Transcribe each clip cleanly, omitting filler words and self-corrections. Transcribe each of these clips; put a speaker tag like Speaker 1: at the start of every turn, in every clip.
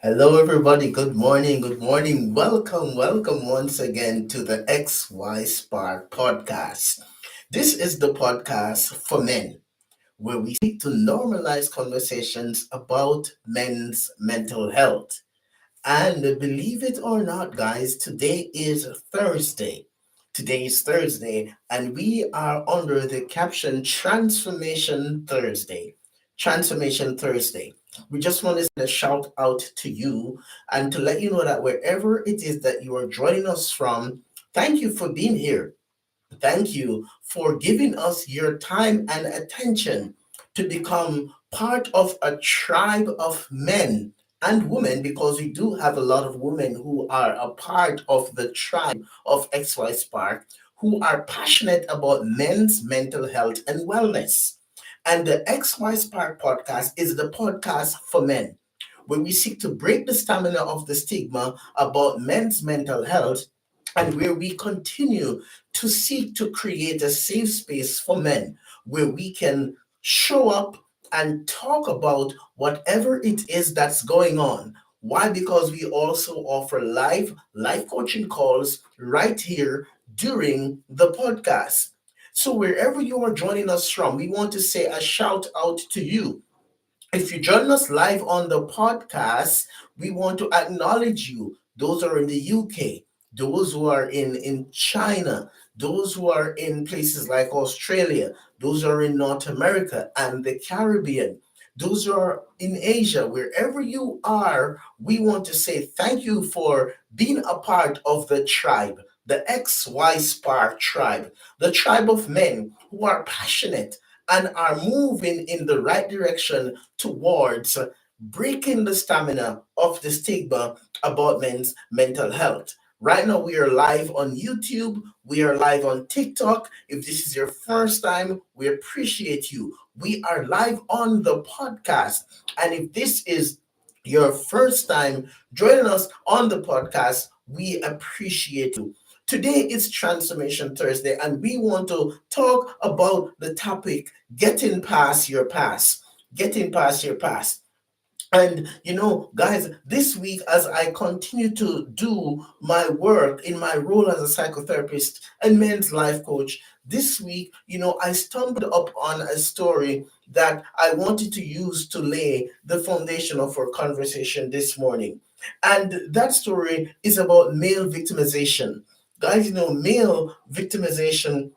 Speaker 1: Hello, everybody. Good morning. Good morning. Welcome, welcome once again to the XY Spark podcast. This is the podcast for men where we seek to normalize conversations about men's mental health. And believe it or not, guys, today is Thursday. Today is Thursday, and we are under the caption Transformation Thursday. Transformation Thursday. We just want to send a shout out to you and to let you know that wherever it is that you are joining us from, thank you for being here. Thank you for giving us your time and attention to become part of a tribe of men and women, because we do have a lot of women who are a part of the tribe of XY Spark who are passionate about men's mental health and wellness. And the XY Spark podcast is the podcast for men, where we seek to break the stamina of the stigma about men's mental health and where we continue to seek to create a safe space for men where we can show up and talk about whatever it is that's going on. Why? Because we also offer live coaching calls right here during the podcast. So wherever you are joining us from, we want to say a shout out to you. If you join us live on the podcast, we want to acknowledge you. Those are in the UK, those who are in China, those who are in places like Australia, those are in North America and the Caribbean, those who are in Asia, wherever you are, we want to say thank you for being a part of the tribe, the XY Spark tribe, the tribe of men who are passionate and are moving in the right direction towards breaking the stamina of the stigma about men's mental health. Right now, we are live on YouTube. We are live on TikTok. If this is your first time, we appreciate you. We are live on the podcast. And if this is your first time joining us on the podcast, we appreciate you. Today is Transformation Thursday, and we want to talk about the topic getting past your past. Getting past your past. And guys, this week, as I continue to do my work in my role as a psychotherapist and men's life coach, this week, I stumbled up on a story that I wanted to use to lay the foundation of our conversation this morning. And that story is about male victimization. Guys, male victimization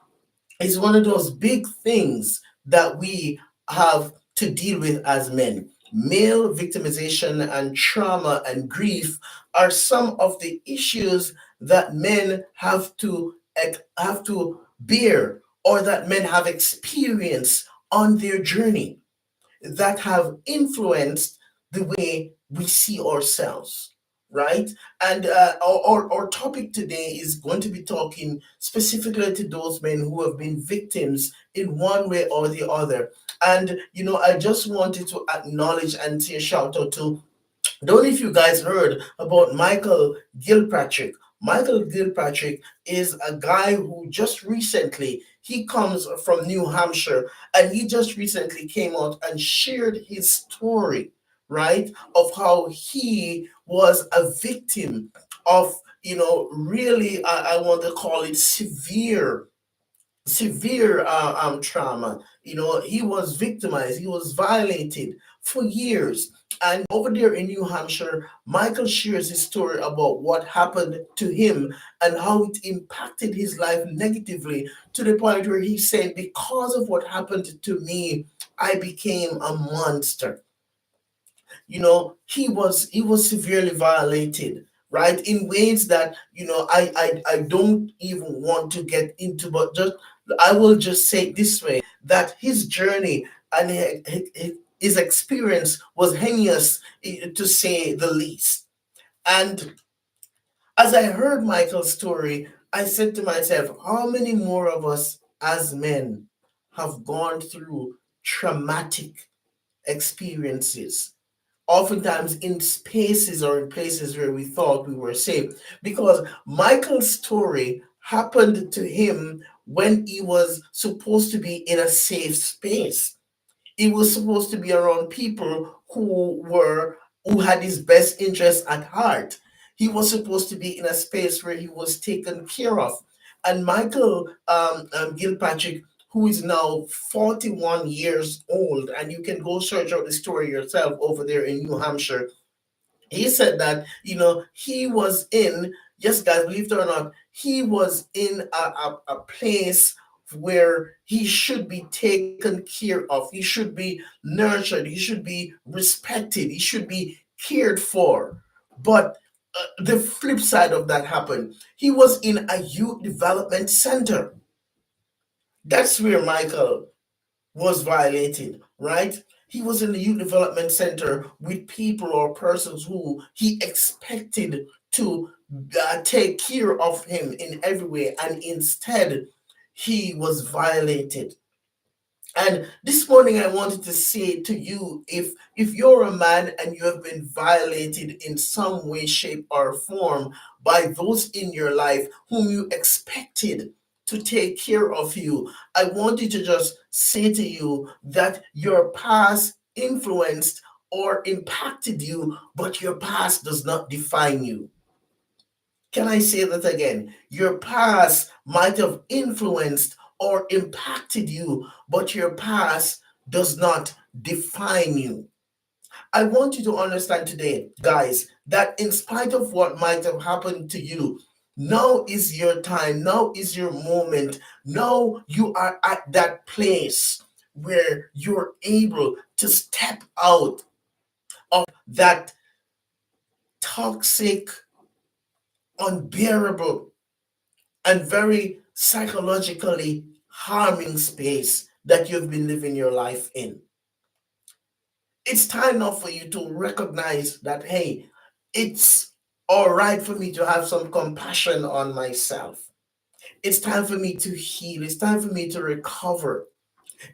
Speaker 1: is one of those big things that we have to deal with as men. Male victimization and trauma and grief are some of the issues that men have to bear, or that men have experienced on their journey, that have influenced the way we see ourselves, right? And our topic today is going to be talking specifically to those men who have been victims in one way or the other. And I just wanted to acknowledge and say a shout out to, don't know if you guys heard about Michael Gilpatrick. Michael Gilpatrick is a guy who just recently, he comes from New Hampshire, and he just recently came out and shared his story, right, of how he was a victim of, really, I want to call it severe trauma. He was victimized, he was violated for years. And over there in New Hampshire, Michael shares his story about what happened to him and how it impacted his life negatively, to the point where he said, because of what happened to me, I became a monster. He was severely violated, right, in ways that I don't even want to get into, but just I will just say it this way, that his journey and his experience was heinous, to say the least. And as I heard Michael's story, I said to myself, how many more of us as men have gone through traumatic experiences, oftentimes in spaces or in places where we thought we were safe? Because Michael's story happened to him when he was supposed to be in a safe space. He was supposed to be around people who were who had his best interest at heart. He was supposed to be in a space where he was taken care of. And Michael Gilpatrick, who is now 41 years old, and you can go search out the story yourself over there in New Hampshire. He said that, he was in, yes, guys, believe it or not, he was in a place where he should be taken care of. He should be nurtured. He should be respected. He should be cared for. But the flip side of that happened. He was in a youth development center. That's where Michael was violated, right? He was in the youth development center with people or persons who he expected to take care of him in every way, and instead, he was violated. And this morning, I wanted to say to you, if you're a man and you have been violated in some way, shape, or form by those in your life whom you expected to take care of you, I want you to just say to you that your past influenced or impacted you, but your past does not define you. Can I say that again? Your past might have influenced or impacted you, but your past does not define you. I want you to understand today, guys, that in spite of what might have happened to you, now is your time, now is your moment, now you are at that place where you're able to step out of that toxic, unbearable, and very psychologically harming space that you've been living your life in. It's time now for you to recognize that, hey, it's all right for me to have some compassion on myself. It's time for me to heal. It's time for me to recover.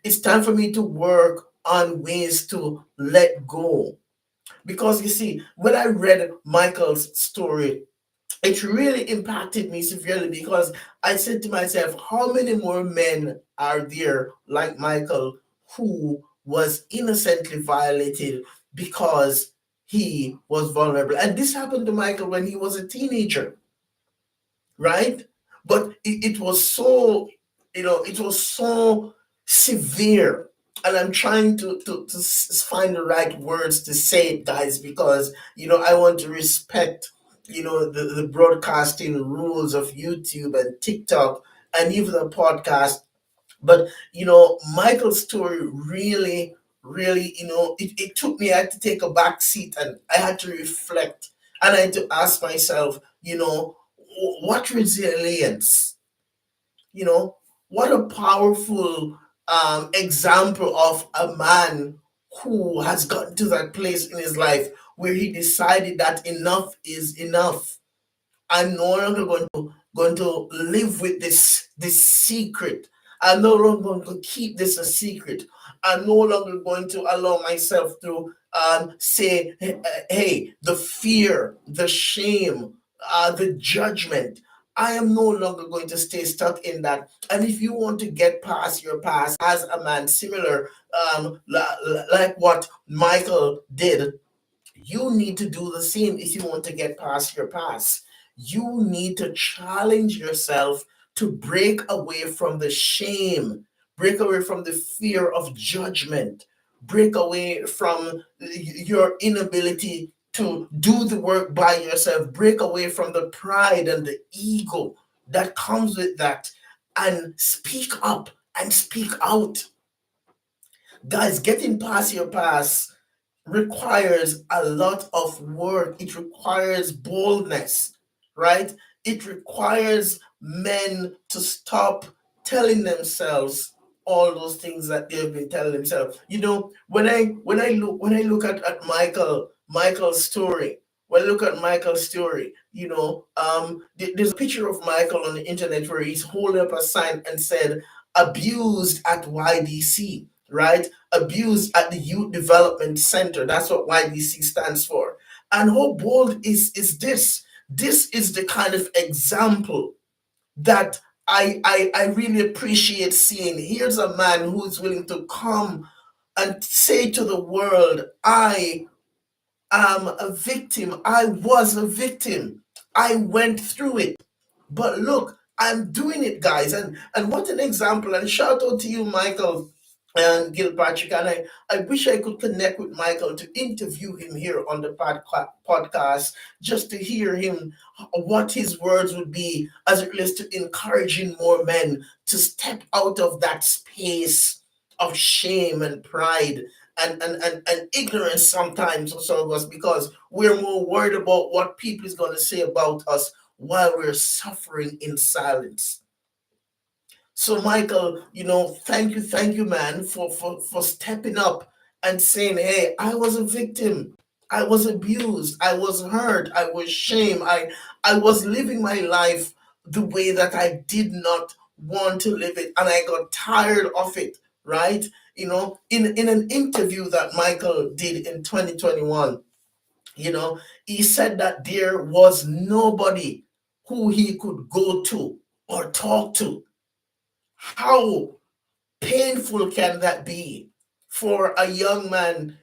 Speaker 1: It's time for me to work on ways to let go. Because you see, when I read Michael's story, it really impacted me severely because I said to myself, how many more men are there like Michael who was innocently violated because he was vulnerable? And this happened to Michael when he was a teenager, right? But it was so, it was so severe. And I'm trying to find the right words to say it, guys, because, I want to respect, the broadcasting rules of YouTube and TikTok and even the podcast. But, Michael's story really, really, it took me, I had to take a back seat and I had to reflect and I had to ask myself, what resilience, you know, what a powerful example of a man who has gotten to that place in his life where he decided that enough is enough. I'm no longer going to live with this secret. I'm no longer going to keep this a secret. I'm no longer going to allow myself to say, hey, the fear, the shame, the judgment. I am no longer going to stay stuck in that. And if you want to get past your past as a man, similar like what Michael did, you need to do the same if you want to get past your past. You need to challenge yourself to break away from the shame, break away from the fear of judgment, break away from your inability to do the work by yourself, break away from the pride and the ego that comes with that, and speak up and speak out. Guys, getting past your past requires a lot of work. It requires boldness, right? It requires men to stop telling themselves all those things that they've been telling themselves. When I look at Michael's story, when I look at Michael's story, there's a picture of Michael on the internet where he's holding up a sign and said, abused at YDC, right? Abused at the Youth Development Center. That's what YDC stands for. And how bold is this? This is the kind of example that I really appreciate seeing. Here's a man who is willing to come and say to the world, I am a victim. I was a victim. I went through it. But look, I'm doing it, guys. And what an example. And shout out to you, Michael and Gilpatrick. And I wish I could connect with Michael to interview him here on the podcast, just to hear him, what his words would be as it relates to encouraging more men to step out of that space of shame and pride and ignorance sometimes for some of us, because we're more worried about what people is going to say about us while we're suffering in silence. So, Michael, thank you, man, for stepping up and saying, hey, I was a victim. I was abused. I was hurt. I was shamed. I was living my life the way that I did not want to live it. And I got tired of it, right? In an interview that Michael did in 2021, he said that there was nobody who he could go to or talk to. How painful can that be for a young man,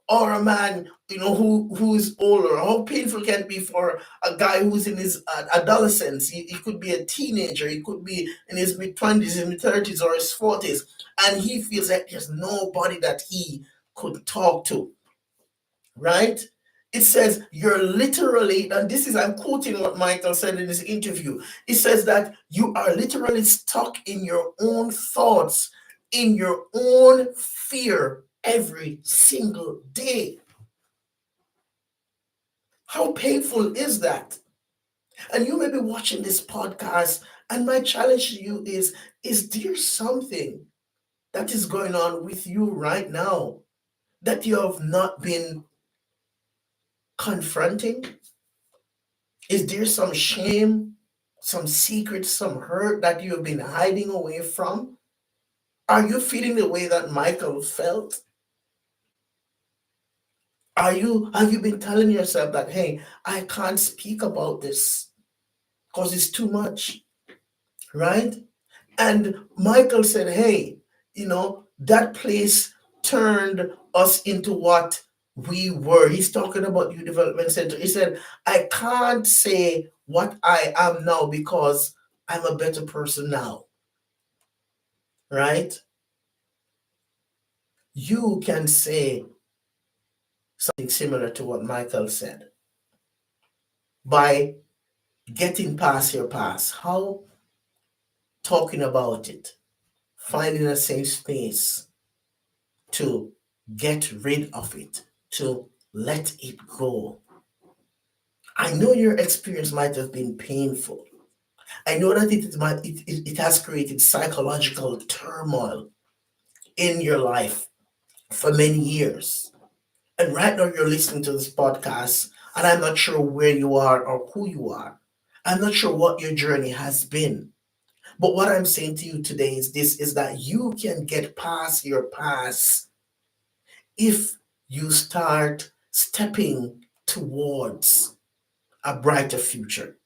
Speaker 1: or a man, who is older? How painful can it be for a guy who's in his adolescence? He could be a teenager, he could be in his mid-20s, his mid-30s, or his 40s, and he feels like there's nobody that he could talk to, right? It says you're literally, and this is, I'm quoting what Michael said in his interview. It says that you are literally stuck in your own thoughts, in your own fear every single day. How painful is that? And you may be watching this podcast, and my challenge to you is there something that is going on with you right now that you have not been confronting? Is there some shame, some secret, some hurt that you have been hiding away from? Are you feeling the way that Michael felt? Have you been telling yourself that, hey, I can't speak about this because it's too much, right? And Michael said, hey, that place turned us into what we were. He's talking about Youth Development Center. He said, I can't say what I am now because I'm a better person now, right? You can say something similar to what Michael said by getting past your past. How? Talking about it, finding a safe space to get rid of it, to let it go. I know your experience might have been painful. I know that it has created psychological turmoil in your life for many years. And right now you're listening to this podcast, and I'm not sure where you are or who you are. I'm not sure what your journey has been. But what I'm saying to you today is this, is that you can get past your past if you start stepping towards a brighter future.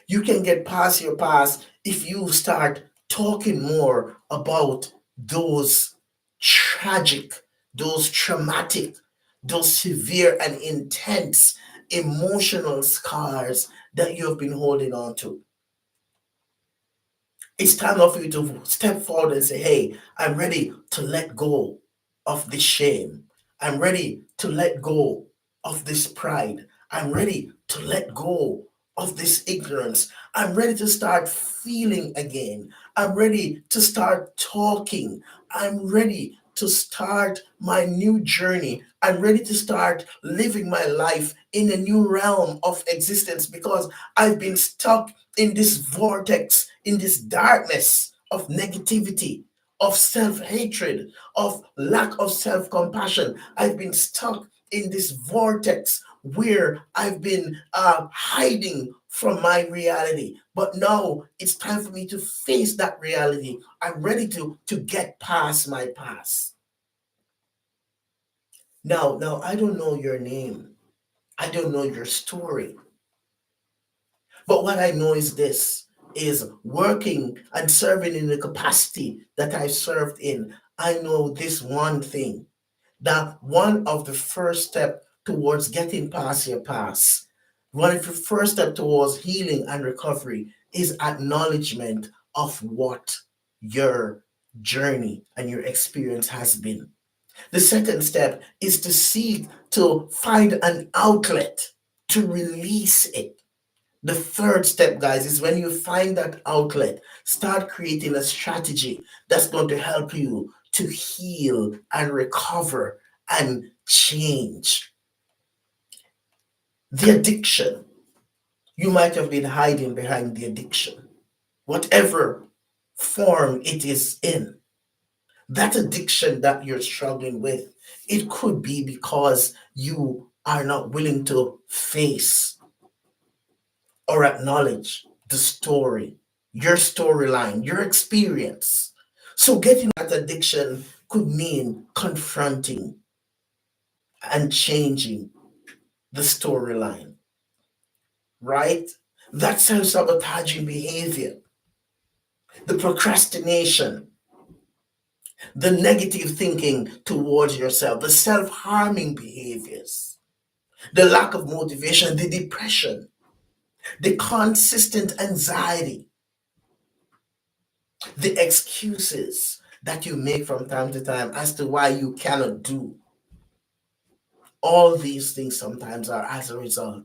Speaker 1: You can get past your past if you start talking more about those tragic, those traumatic, those severe and intense emotional scars that you have been holding on to. It's time now for you to step forward and say, hey, I'm ready to let go of this shame. I'm ready to let go of this pride. I'm ready to let go of this ignorance. I'm ready to start feeling again. I'm ready to start talking. I'm ready to start my new journey. I'm ready to start living my life in a new realm of existence because I've been stuck in this vortex, in this darkness of negativity, of self hatred, of lack of self compassion. I've been stuck in this vortex where I've been hiding from my reality. But now it's time for me to face that reality. I'm ready to get past my past. Now, I don't know your name. I don't know your story. But what I know is this, is working and serving in the capacity that I served in. I know this one thing, that one of the first step towards getting past your past, one of the first step towards healing and recovery is acknowledgement of what your journey and your experience has been. The second step is to seek to find an outlet to release it. The third step, guys, is when you find that outlet, start creating a strategy that's going to help you to heal and recover and change. The addiction, you might have been hiding behind the addiction, whatever form it is in. That addiction that you're struggling with, it could be because you are not willing to face or acknowledge the story, your storyline, your experience. So getting that addiction could mean confronting and changing the storyline, right? That self sabotaging behavior, the procrastination, the negative thinking towards yourself, the self harming behaviors, the lack of motivation, the depression, the consistent anxiety, the excuses that you make from time to time as to why you cannot do. All these things sometimes are as a result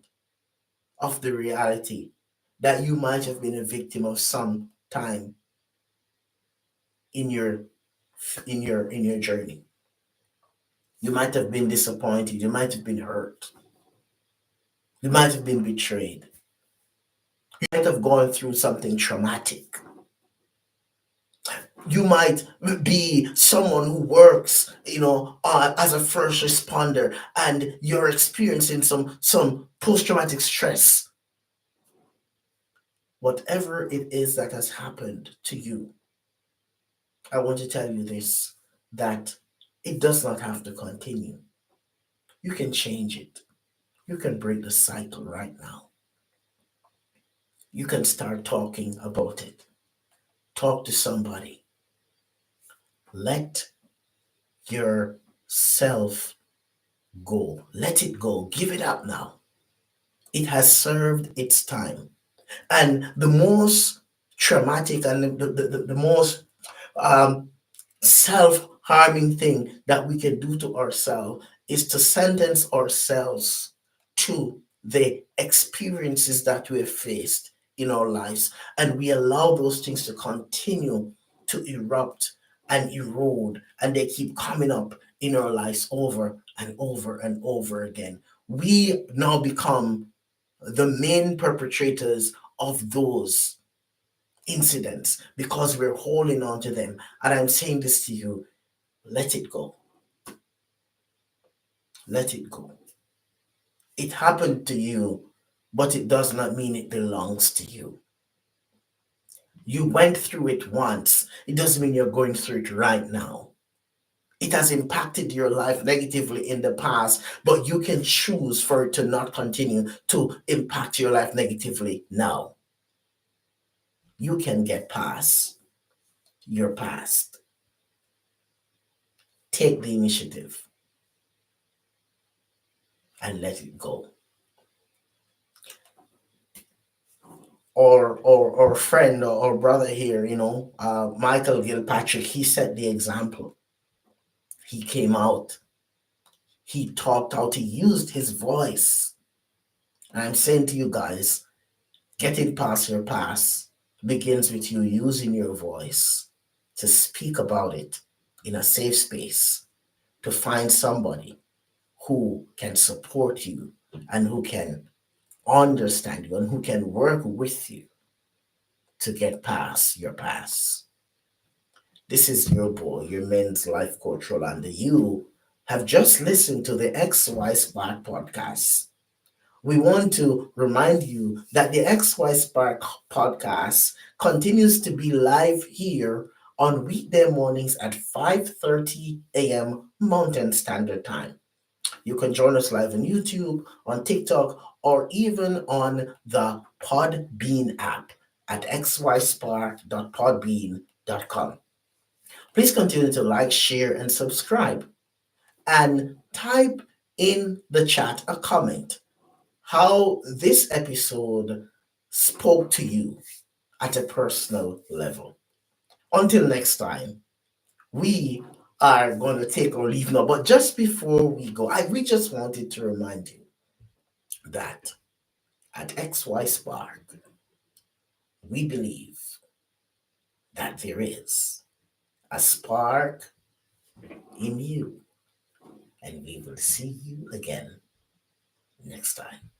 Speaker 1: of the reality that you might have been a victim of some time in your in your journey. You might have been disappointed, you might have been hurt, you might have been betrayed, you might have gone through something traumatic. You might be someone who works, as a first responder, and you're experiencing some post-traumatic stress. Whatever it is that has happened to you, I want to tell you this, that it does not have to continue. You can change it. You can break the cycle right now. You can start talking about it. Talk to somebody. Let yourself go. Let it go. Give it up now. It has served its time. And the most traumatic and the most um, self harming thing that we can do to ourselves is to sentence ourselves to the experiences that we have faced in our lives. And we allow those things to continue to erupt and erode, and they keep coming up in our lives over and over and over again. We now become the main perpetrators of those incidents because we're holding on to them. And I'm saying this to you, let it go. Let it go. It happened to you, but it does not mean it belongs to you. You went through it once. It doesn't mean you're going through it right now. It has impacted your life negatively in the past, but you can choose for it to not continue to impact your life negatively now. You can get past your past. Take the initiative and let it go. Or friend or brother here, Michael Gilpatrick, he set the example. He came out, he talked out, he used his voice. And I'm saying to you guys, getting past your past begins with you using your voice to speak about it in a safe space, to find somebody who can support you and who can understand you and who can work with you to get past your past. This is your boy, your men's life coach, Rolando. You have just listened to the XY Spark podcast. We want to remind you that the XY Spark podcast continues to be live here on weekday mornings at 5:30 a.m. Mountain Standard Time. You can join us live on YouTube, on TikTok, or even on the Podbean app at xyspark.podbean.com. Please continue to like, share, and subscribe. And type in the chat a comment how this episode spoke to you at a personal level. Until next time, we are going to take our leave now. But just before we go, we just wanted to remind you that at XY Spark, we believe that there is a spark in you, and we will see you again next time.